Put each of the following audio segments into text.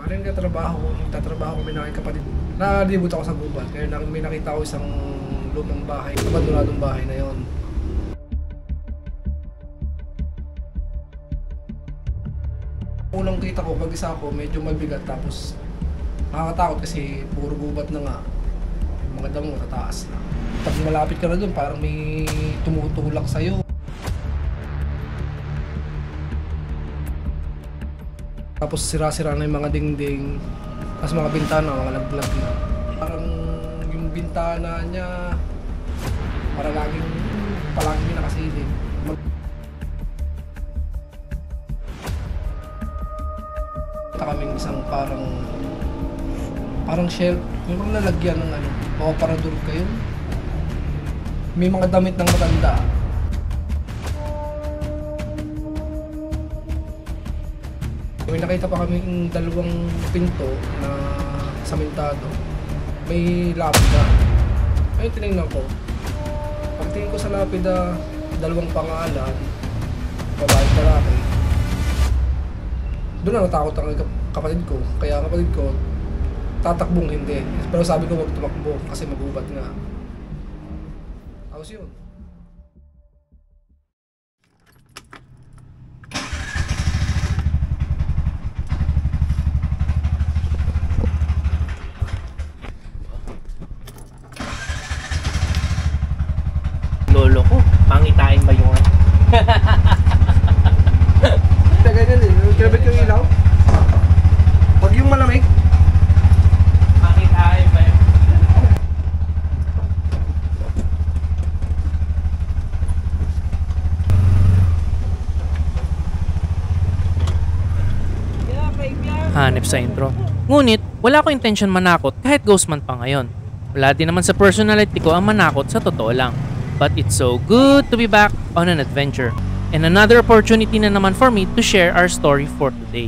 Parang nagtatrabaho kami na kapatid. Nalibot ako sa gubat, kaya may nakita ko isang lumang bahay, abandonadong bahay na yon. Unang kita ko, mag-isa ako, medyo mabigat, tapos nakakatakot kasi puro gubat na nga. Yung mga damo tataas na. Pag malapit ka na doon, parang may tumutulak sa'yo. Tapos sira-sira na yung mga dingding, tapos mga bintana, mga laglag na. Parang yung bintana niya, parang palaging nakasilip. Kaming isang parang shelf, yung mga lalagyan ng paparador kayo. May mga damit ng matanda. May nakita pa kaming dalawang pinto na samentado. May lapida. Ay, tinignan ko. Pagtingin ko sa lapida, dalawang pangalan, babae at lalaki. Doon na natakot ang kapatid ko. Kaya ang kapatid ko, tatakbong hindi. Pero sabi ko, huwag tumakbo kasi magubat nga. Tapos yun. Lolo ko, pangitain ba yun? Ganyan eh, kinabit yung ilaw. Pag yung malamig, Pangitain ba yun? Hanep sa intro. Ngunit, wala ko intention manakot kahit ghostman pa ngayon. Wala din naman sa personality ko ang manakot sa totoo lang. But it's so good to be back on an adventure. And another opportunity na naman for me to share our story for today.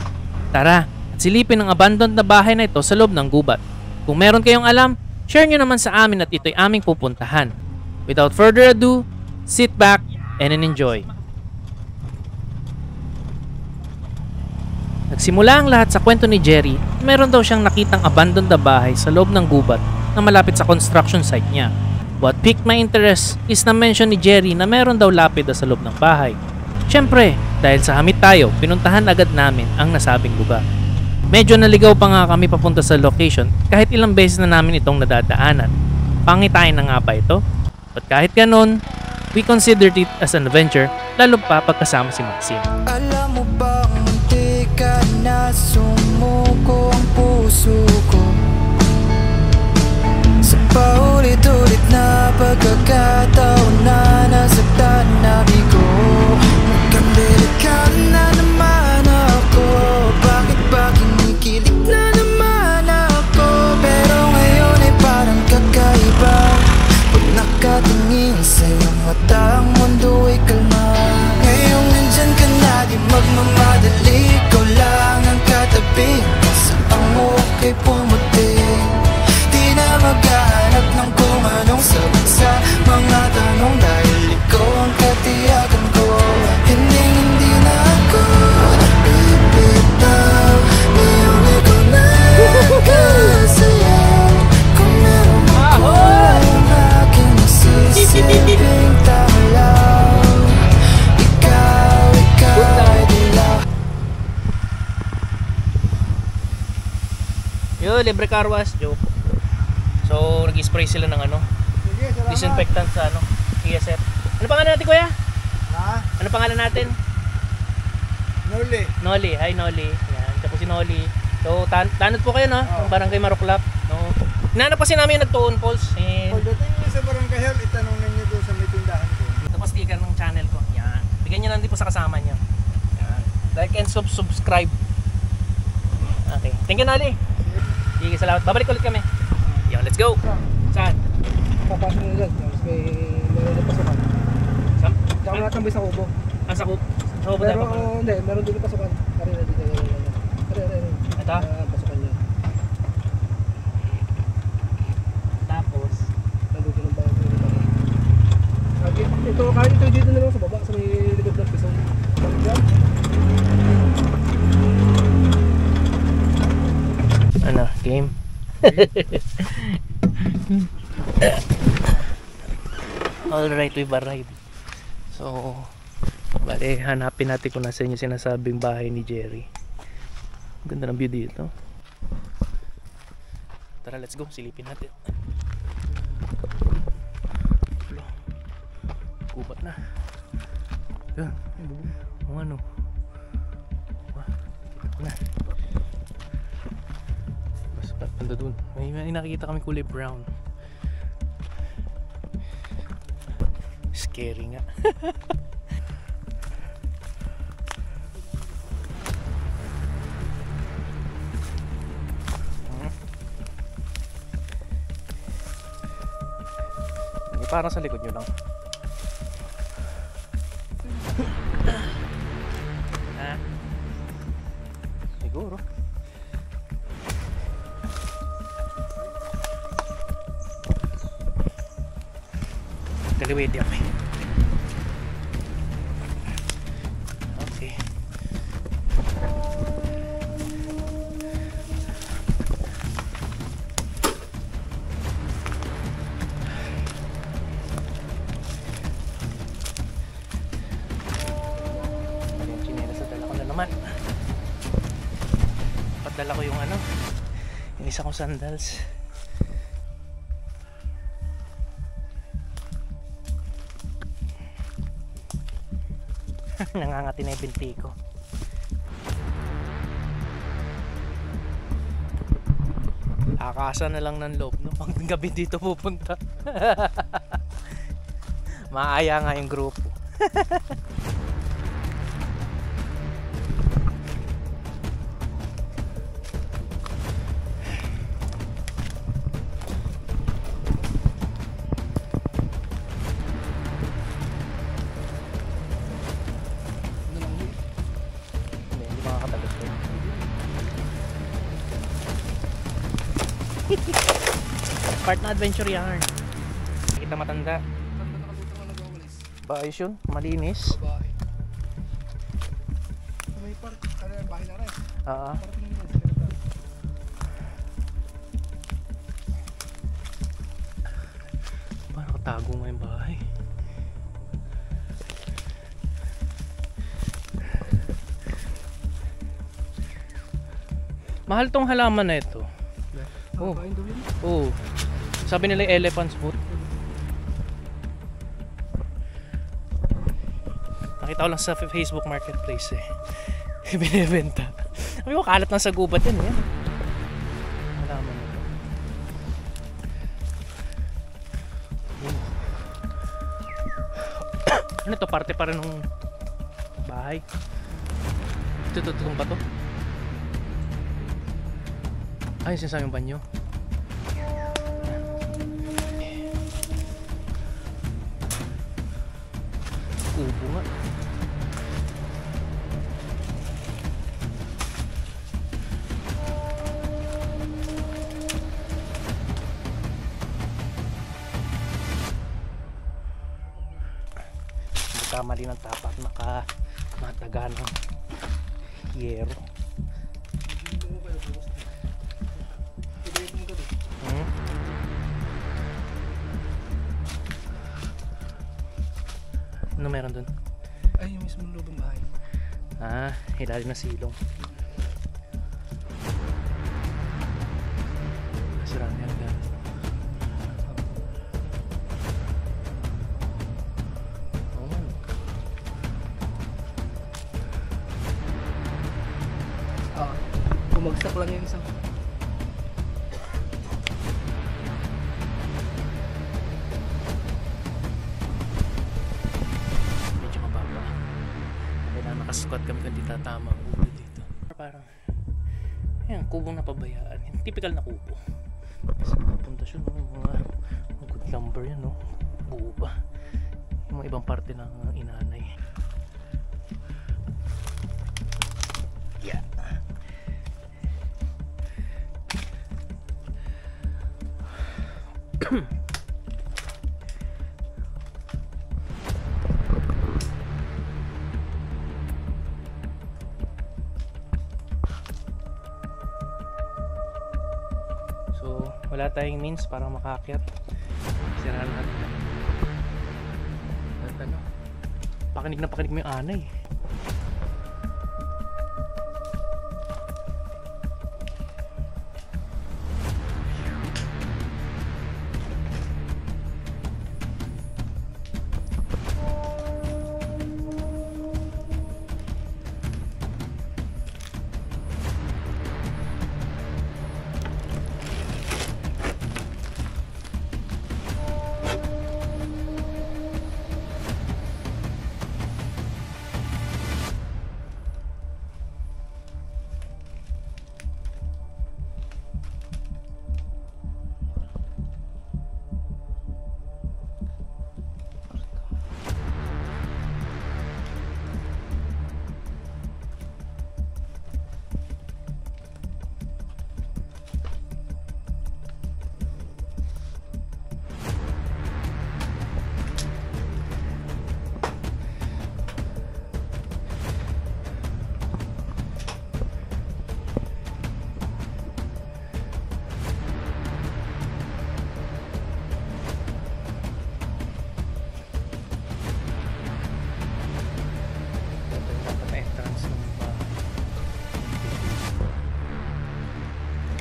Tara, at silipin ang abandoned na bahay na ito sa loob ng gubat. Kung meron kayong alam, share nyo naman sa amin at ito'y aming pupuntahan. Without further ado, sit back and enjoy. Nagsimula ang lahat sa kwento ni Jerry. Meron daw siyang nakitang abandoned na bahay sa loob ng gubat na malapit sa construction site niya. What piqued my interest is na mention ni Jerry na meron daw lapida sa loob ng bahay. Siyempre, dahil sa hamit tayo, pinuntahan agad namin ang nasabing lugar. Medyo naligaw pa nga kami papunta sa location kahit ilang beses na namin itong nadadaanan. Pangitain na nga ba ito? But kahit ganon, we considered it as an adventure, lalo pa pagkasama si Maxine. Alam mo bang munti ka na sumuko ang puso ko? Sa paulit-ulit na pagkakataon na nasaktan na bigo. Mukhang delikado na naman ako. Bakit ba kinikilig na naman ako? Pero ngayon ay parang kakaiba. Pag nakatingin sa iyong mata, ang mundo ay kalma. Ngayong nandyan ka na, di magmamadali. Ikaw lang ang katabi. Saang okay pumuti. Di na maghahanap ng kung anong sagot sa mga tanong, dahil ikaw ang katiyakan ko. Hindi na ako bibitaw. Ngayong ikaw na nagkasayaw. Kung meron ako ang aking nasisilbing tanglaw. Ikaw ay dilaw. Yo, libre car wash, joke. So, nag-spray sila ng disinfectant sa ESF. Ano pangalan natin, kuya? Ha? Ano pangalan natin? Noli. Noli. Hi, Noli. Yan, siya po si Noli. So, tanod po kayo, no? Ng Barangay Maruklap. No? Hinanap kasi namin yung nagtuon calls. Pagdating niyo sa Barangay Hall, itanong ninyo doon sa may tindahan ko. Ito po sticker ng channel ko. Yan. Bigyan nyo lang din po sa kasama nyo. Yan. Like and subscribe. Okay. Thank you, Noli. Sige, salamat. Babalik ulit kami. Yo, let's go. Saan? papasok nyo dyan. Tapos meron na pasukan. Saan? Tsaka natambay sa kubo. Ah, sa kubo. Sa kubo Pero tayo pa. hindi, meron din yung pasukan. Karina dito. Ito? Pasukan niya. Tapos, Nandito ng bahay. Ito, kahit ito dito na lang sa baba, sa may likod ng piso. Diyan. Ano, game? Alright, we've arrived. So, bale, hanapin natin kung nasa yung sinasabing bahay ni Jerry. Ganda ng view dito. Tara, let's go. Silipin natin. Gubat na. Yan. Ang ano. Na. Mas panda dun. May nakikita kami kulay brown. Scary nga. Parang sa likod nyo lang. Ha? Siguro. Kaliwete ako. Okay. Padala ko yung ano, yung isa kong sandals. Nangangati na yung binti ko. Akasa na lang ng loob, no? Pag gabi dito pupunta. Maaya nga yung grupo. Part na adventure yarn. Kita matanda. Baayos yun, malinis. Bahay. May part, bahay na rin. Oo. Parang katago nga yung bahay. Mahal tong halaman na ito. Oh. Oh. Sabi nila elephant's foot. Nakita ko lang sa Facebook Marketplace eh. Binibenta. Sabi ko kalat lang sa gubat yan eh. Halaman ito. Ano to? Parte pa rin ng bahay. Ito ba to? Ay, sinasabi yung banyo. Kubo nga. Kamali ng tapak, mataga ng yero. Ano meron dun? Ay, yung mismong loob ng bahay. Ah, ilalim na silong. Sarami ang gano'n. Oo man. Bumagsak lang yung isang. Nakasquat kami kung di tatama ang kubo dito. Parang yan, kubong napabayaan. Yung typical na kubo. Kasi pundasyon mga good lumber yan, no? Buo pa. Yung mga ibang parte ng inanay. Yeah. So wala tayong means para makaakyat. Sirahan natin. At ano, pakinig na pakinig mo yung anay.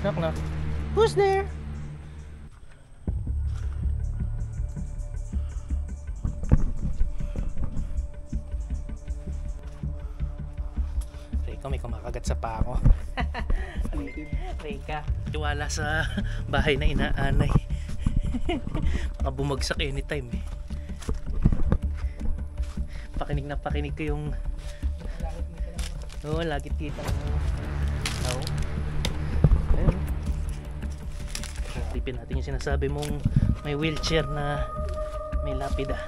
Knock knock. Who's there? Reka, may kumakagat sa pako. Reka, tiwala sa bahay na inaanay. Baka bumagsak anytime eh. Pakinig na pakinig ko yung... Oo, lagit kita ng... Oo. Ayun. Tipin natin yung sinasabi mong may wheelchair na may lapida.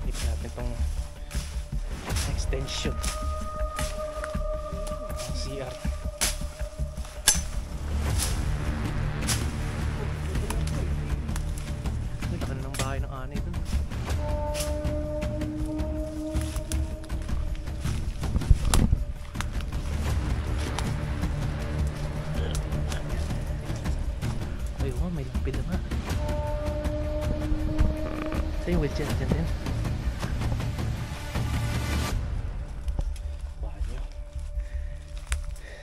Tipin natin tong extension ng CR. May takan ng bahay ng anay dun. Ayun, may lapid na. Sa yung wheelchair dyan din. Bahan nyo.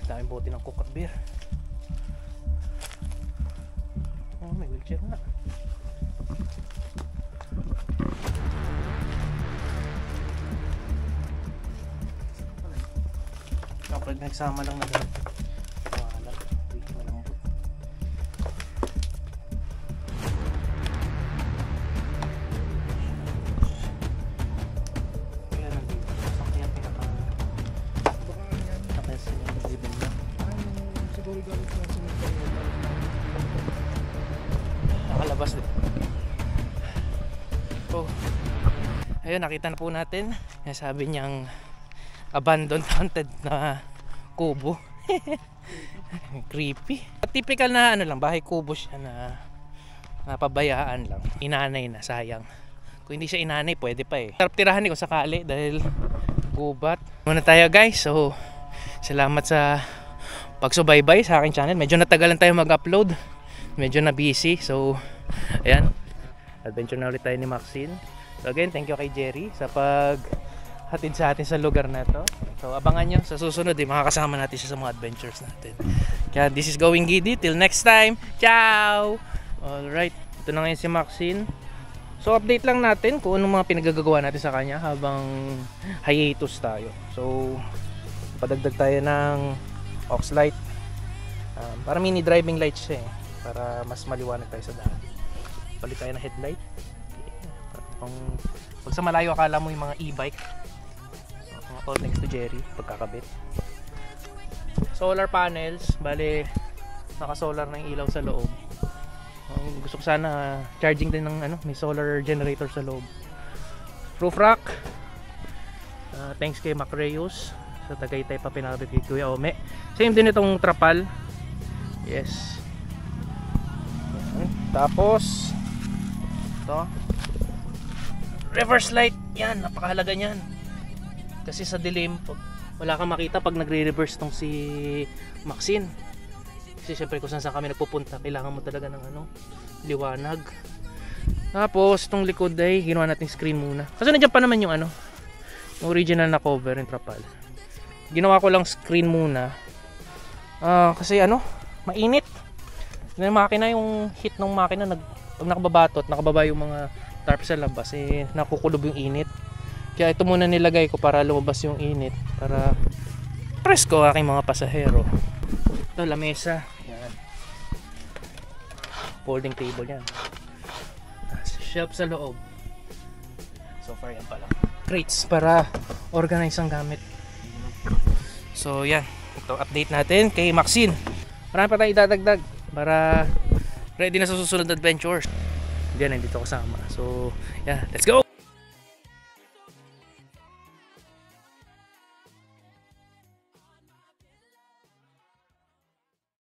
Daming bote ng coke at beer. Oh, may wheelchair na. Kapag nagsama lang na doon. Wala. Wait, malambot. Kaya nandito. Saan kaya pinaka... Baka yan. Nakaya yung ribbon na. Siguro gamit na sinumpay. Nakalabas din. Oh. Ayun, nakita na po natin. Sabi niyang abandoned haunted na kubo. Creepy. Typical na ano lang, bahay kubo siya na napabayaan lang. Inanay na, sayang. Kung hindi siya inanay, pwede pa eh. Sarap tirahan ko sakali dahil gubat. Muna tayo guys. So, salamat sa pagsubaybay sa aking channel. Medyo natagalan tayo mag-upload. Medyo na busy. So, ayan. Adventure na ulit tayo ni Maxine. So again, thank you kay Jerry sa paghatid sa atin sa lugar na to. So abangan nyo sa susunod, makakasama natin siya sa mga adventures natin. Kaya this is Going Giddy. Till next time. Ciao! Alright, ito na ngayon si Maxine. So update lang natin kung anong mga pinagagagawa natin sa kanya habang hiatus tayo. So padagdag tayo ng aux light. Para mini driving light siya eh. Para mas maliwanag tayo sa daan. Palit tayo ng headlight. Pag sa malayo akala mo yung mga e-bike, all next to Jerry pagkakabit. Solar panels, bale naka solar na yung ilaw sa loob. Gusto ko sana charging din ng ano, may solar generator sa loob. Roof rack, thanks kay Macreus sa Tagaytay pa pinakabit kay Kuya Ome. Same din itong trapal. Yes. Tapos ito, reverse light. Yan, napakahalaga niyan kasi sa dilim, pag wala kang makita pag nagre-reverse tong si Maxine. Kasi syempre kung saan kami nagpupunta, kailangan mo talaga ng liwanag. Tapos itong likod ay ginawa natin screen muna. Kasi nandiyan pa naman yung yung original na cover ng trapal. Ginawa ko lang screen muna. Kasi mainit. Yung makina, yung heat ng makina, pag nakababatot, nakababa yung mga tarp sa labas, nakukulob yung init. Kaya ito muna nilagay ko para lumabas yung init, para presko aking mga pasahero. Ito, lamesa. Yan. Folding table yan. Shelf sa loob. So far yan pala. Crates para organize ang gamit. So yan. Ito update natin kay Maxine. Marami pa tayo idadagdag para ready na sa susunod na adventures. Hindi na dito kasama. So yeah, let's go!